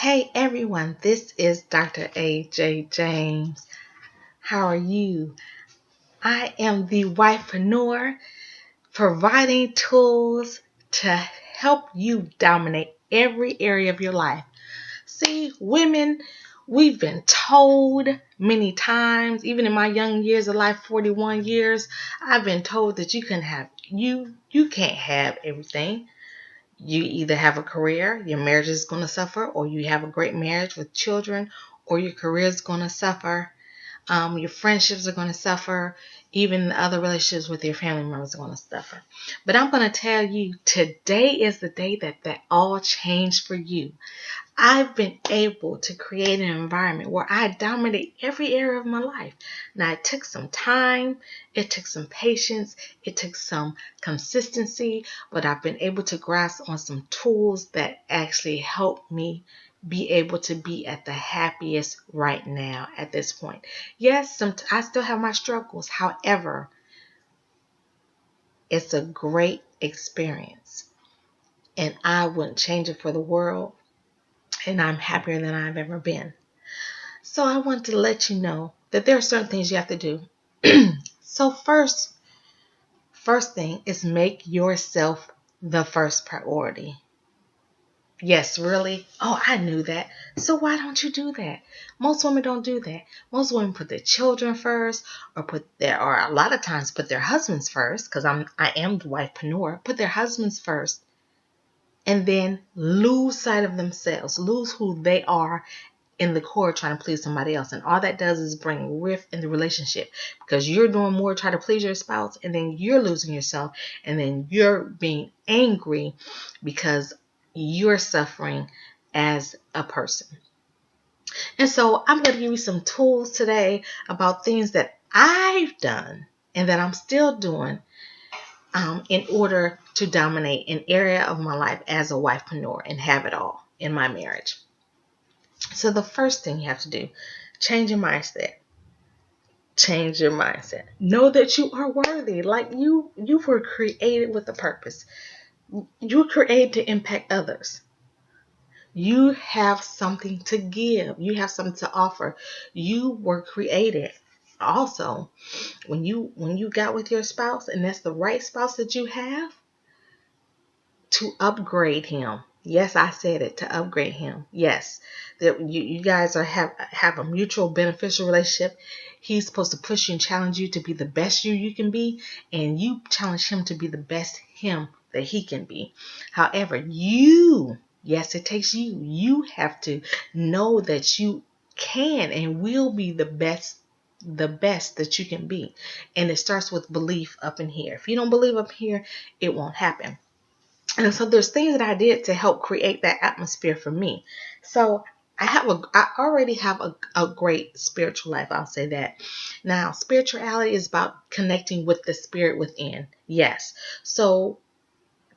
Hey everyone, this is Dr. A.J. James. How are you? I am the wifepreneur providing tools to help you dominate every area of your life. See, women, we've been told many times, even in my young years of life, 41 years, I've been told that you can't have everything. You either have a career, your marriage is going to suffer, or you have a great marriage with children, or your career is going to suffer. Your friendships are going to suffer. Even the other relationships with your family members are going to suffer. But I'm going to tell you, today is the day that all changed for you. I've been able to create an environment where I dominate every area of my life. Now, it took some time, it took some patience, it took some consistency, but I've been able to grasp on some tools that actually help me be able to be at the happiest right now at this point. Yes, I still have my struggles. However, it's a great experience, and I wouldn't change it for the world. And I'm happier than I've ever been. So I want to let you know that there are certain things you have to do. So first thing is make yourself the first priority. Yes, really? Oh, I knew that. So why don't you do that? Most women don't do that. Most women put their children first, or a lot of times put their husbands first, because I am the wifepreneur. Put their husbands first, and then lose sight of themselves, lose who they are in the core, trying to please somebody else. And all that does is bring rift in the relationship, because you're doing more to try to please your spouse, and then you're losing yourself, and then you're being angry because you're suffering as a person. And so I'm going to give you some tools today about things that I've done and that I'm still doing in order to dominate an area of my life as a wifepreneur and have it all in my marriage. So the first thing you have to do, change your mindset. Change your mindset. Know that you are worthy. Like you were created with a purpose. You were created to impact others. You have something to give. You have something to offer. You were created. Also, when you got with your spouse, and that's the right spouse that you have, to upgrade him. Yes, I said it, to upgrade him. Yes, that you guys have a mutual beneficial relationship. He's supposed to push you and challenge you to be the best you can be, and you challenge him to be the best him that he can be. However, yes, it takes you. You have to know that you can and will be the best that you can be. And it starts with belief up in here. If you don't believe up here, it won't happen. And so there's things that I did to help create that atmosphere for me. So I already have a great spiritual life. I'll say that. Now, spirituality is about connecting with the spirit within. Yes. So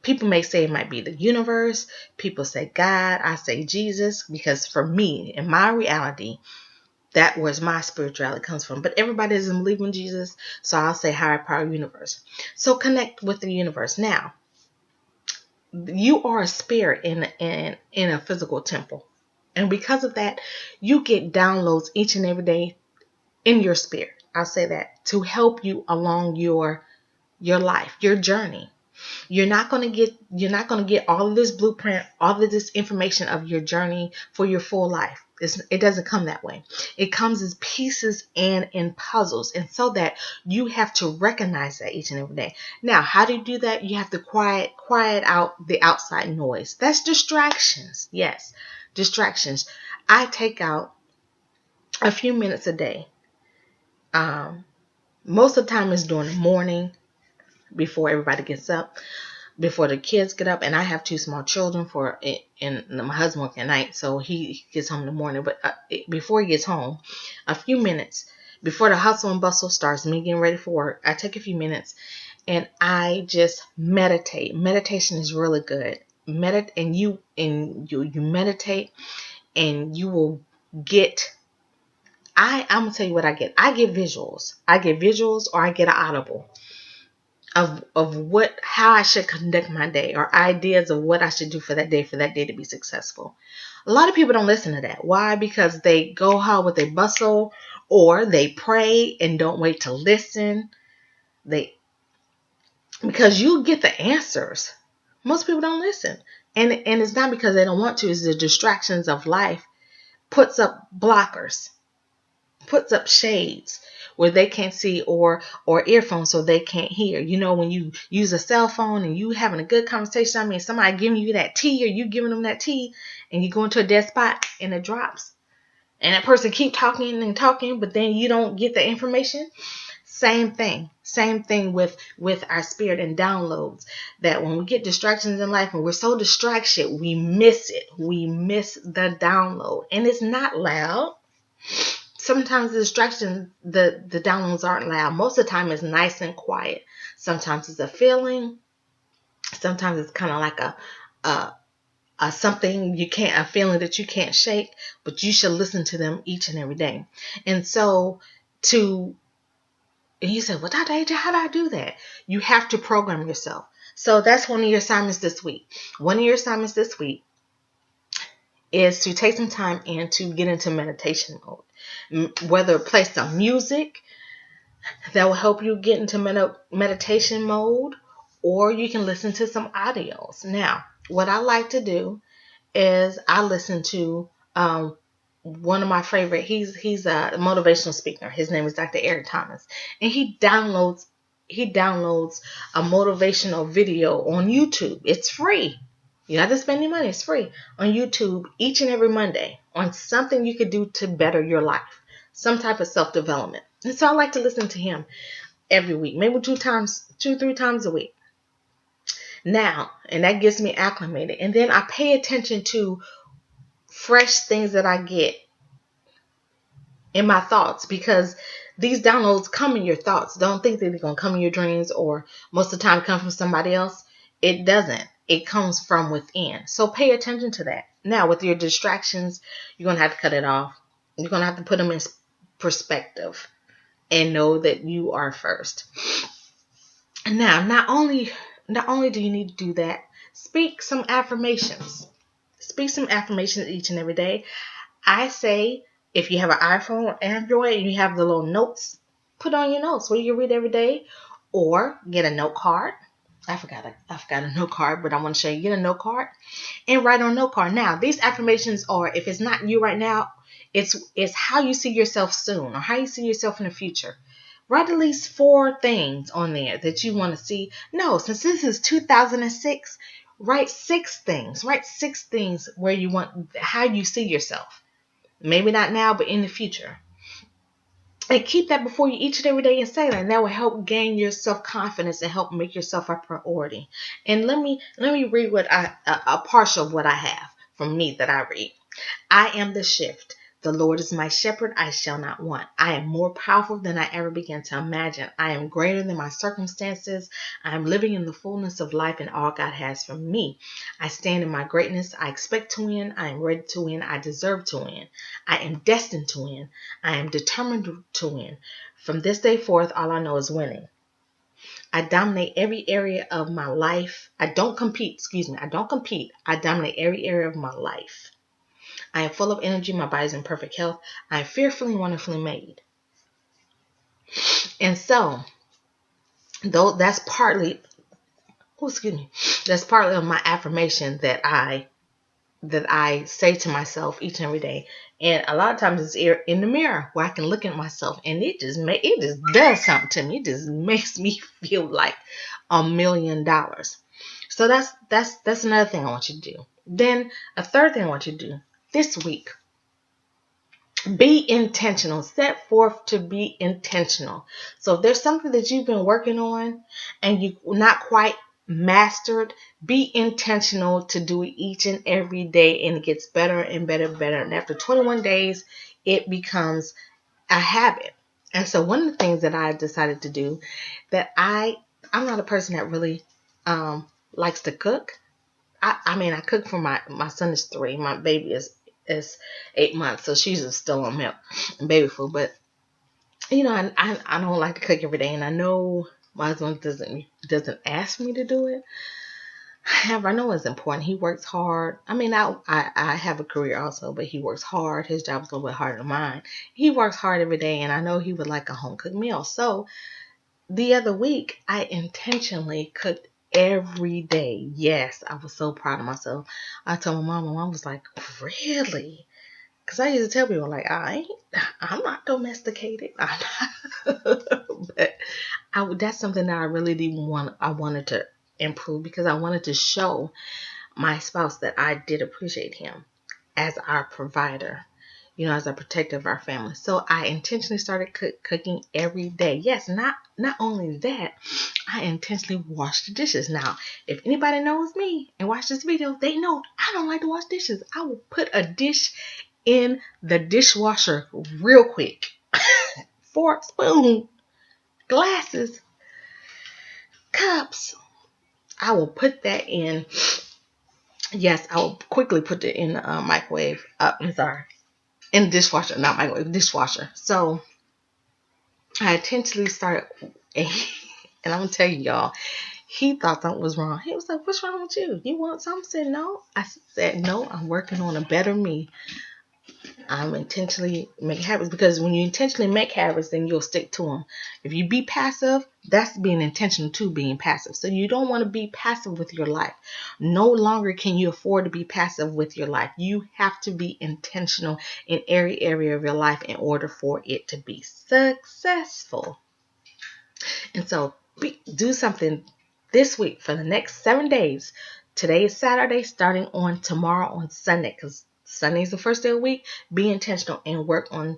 people may say it might be the universe. People say God. I say Jesus, because for me, in my reality, that was my spirituality comes from. But everybody doesn't believe in Jesus. So I'll say higher power universe. So connect with the universe. Now, you are a spirit in a physical temple, and because of that, you get downloads each and every day in your spirit. I'll say that, to help you along your life, your journey. You're not going to get all of this blueprint, all of this information of your journey for your full life. It doesn't come that way. It comes as pieces and in puzzles. And so that you have to recognize that each and every day. Now, how do you do that? You have to quiet out the outside noise. That's distractions. Yes, distractions. I take out a few minutes a day. Most of the time it's during the morning, before everybody gets up, before the kids get up. And I have two small children and my husband works at night, so he gets home in the morning. But before he gets home, a few minutes before the hustle and bustle starts, me getting ready for work, I take a few minutes and I just meditate. Meditation is really good. You meditate, and you will get. I'm gonna tell you what I get. I get visuals. Or I get an audible. of how I should conduct my day, or ideas of what I should do for that day to be successful. A lot of people don't listen to that. Why? Because they go hard with their bustle, or they pray and don't wait to listen. They Because you get the answers. Most people don't listen. And it's not because they don't want to, it's the distractions of life puts up blockers, puts up shades where they can't see, or earphones so they can't hear. You know, when you use a cell phone and you having a good conversation, I mean somebody giving you that tea or you giving them that tea, and you go into a dead spot and it drops. And that person keep talking and talking, but then you don't get the information. Same thing with our spirit and downloads. That when we get distractions in life and we're so distracted, we miss it. We miss the download, and it's not loud. Sometimes the distractions, the downloads aren't loud. Most of the time, it's nice and quiet. Sometimes it's a feeling. Sometimes it's kind of like a something you can't, a feeling that you can't shake. But you should listen to them each and every day. And so and you said, well, Dr. AJ, how do I do that? You have to program yourself. So that's one of your assignments this week. One of your assignments this week is to take some time and to get into meditation mode. Whether play some music that will help you get into meditation mode, or you can listen to some audios. Now, what I like to do is I listen to one of my favorite. He's a motivational speaker. His name is Dr. Eric Thomas, and he downloads a motivational video on YouTube. It's free. You don't have to spend any money. It's free on YouTube each and every Monday on something you could do to better your life, some type of self-development. And so I like to listen to him every week, maybe 3 times a week. Now, and that gets me acclimated. And then I pay attention to fresh things that I get in my thoughts, because these downloads come in your thoughts. Don't think that they're going to come in your dreams, or most of the time come from somebody else. It doesn't. It comes from within. So pay attention to that. Now, with your distractions, you're going to have to cut it off. You're going to have to put them in perspective and know that you are first. Now, not only do you need to do that, speak some affirmations. Speak some affirmations each and every day. I say, if you have an iPhone or Android and you have the little notes, put on your notes where you read every day, or get a note card. I forgot a note card, but I want to show you. Get a note card and write on a note card. Now, these affirmations are, if it's not you right now, it's how you see yourself soon, or how you see yourself in the future. Write at least 4 things on there that you want to see. No, since this is 2006, write 6 things. Write 6 things where you want, how you see yourself. Maybe not now, but in the future. And keep that before you each and every day and say that. And that will help gain your self-confidence and help make yourself a priority. And let me read a partial of what I have from me that I read. I am the shift. The Lord is my shepherd, I shall not want. I am more powerful than I ever began to imagine. I am greater than my circumstances. I am living in the fullness of life and all God has for me. I stand in my greatness. I expect to win. I am ready to win. I deserve to win. I am destined to win. I am determined to win. From this day forth, all I know is winning. I dominate every area of my life. I don't compete. I dominate every area of my life. I am full of energy. My body is in perfect health. I am fearfully and wonderfully made. And so, though that's partly of my affirmation that I say to myself each and every day. And a lot of times it's in the mirror where I can look at myself, and it just does something to me. It just makes me feel like $1 million. So that's another thing I want you to do. Then a third thing I want you to do this week. Be intentional. Set forth to be intentional. So if there's something that you've been working on and you've not quite mastered, be intentional to do it each and every day, and it gets better and better and better. And after 21 days, it becomes a habit. And so one of the things that I decided to do, that I'm not a person that really likes to cook. I cook for my son is 3. My baby is 8 months, so she's still on milk and baby food. But I don't like to cook every day, and I know My husband doesn't ask me to do it. However, I know it's important. He works hard. I mean, I have a career also, but he works hard. His job is a little bit harder than mine. He works hard every day, and I know he would like a home cooked meal. So the other week, I intentionally cooked every day. Yes, I was so proud of myself. I told my mom was like, really? Because I used to tell people, like, I'm not domesticated. I'm not. But that's something that I really didn't want. I wanted to improve because I wanted to show my spouse that I did appreciate him as our provider, as a protector of our family. So I intentionally started cooking every day. Yes, not only that, I intentionally wash the dishes. Now, if anybody knows me and watch this video, they know I don't like to wash dishes. I will put a dish in the dishwasher real quick. Fork, spoon, glasses, cups. I will put that in. Yes, I will quickly put it in the microwave. I'm sorry. In the dishwasher, not microwave, dishwasher. So I intentionally started, and I'm going to tell you, y'all, he thought something was wrong. He was like, what's wrong with you? You want something? I said, no. I said, no, I'm working on a better me. I'm intentionally making habits, because when you intentionally make habits, then you'll stick to them. If you be passive, that's being intentional to being passive. So you don't want to be passive with your life. No longer can you afford to be passive with your life. You have to be intentional in every area of your life in order for it to be successful. And so do something this week for the next 7 days. Today is Saturday, starting on tomorrow on Sunday, because Sunday is the first day of the week. Be intentional and work on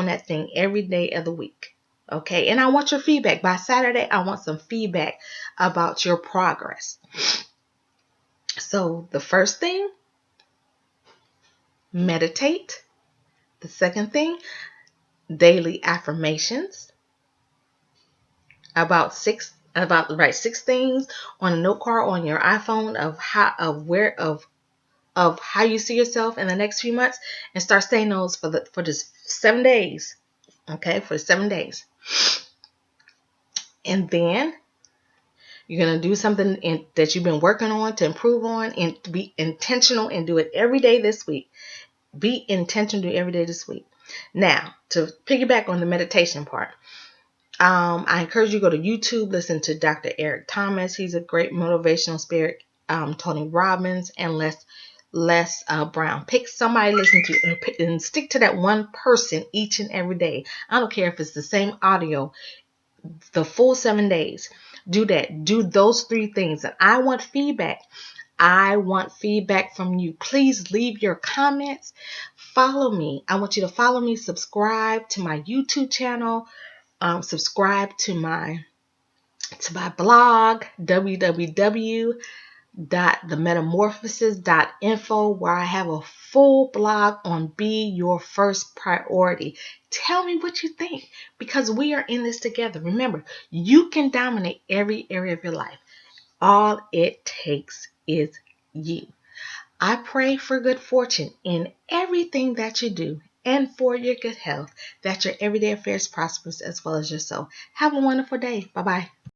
that thing every day of the week. Okay, and I want your feedback. By Saturday, I want some feedback about your progress. So the first thing, meditate. The second thing, daily affirmations. Six things on a note card on your iPhone of how you see yourself in the next few months, and start saying those for this 7 days. Okay, for 7 days. And then you're going to do something that you've been working on to improve on, and to be intentional and do it every day this week. Be intentional, do it every day this week. Now, to piggyback on the meditation part, I encourage you to go to YouTube, listen to Dr. Eric Thomas. He's a great motivational spirit. Tony Robbins and Les Brown. Pick somebody to listen to and stick to that one person each and every day. I don't care if it's the same audio, the full 7 days. Do that. Do those 3 things. And I want feedback. I want feedback from you. Please leave your comments. Follow me. I want you to follow me. Subscribe to my YouTube channel. Subscribe to my blog, www.themetamorphosis.info, where I have a full blog on be your first priority. Tell me what you think, because we are in this together. Remember, you can dominate every area of your life. All it takes is you. I pray for good fortune in everything that you do, and for your good health, that your everyday affairs prosperous as well as your soul. Have a wonderful day. Bye-bye.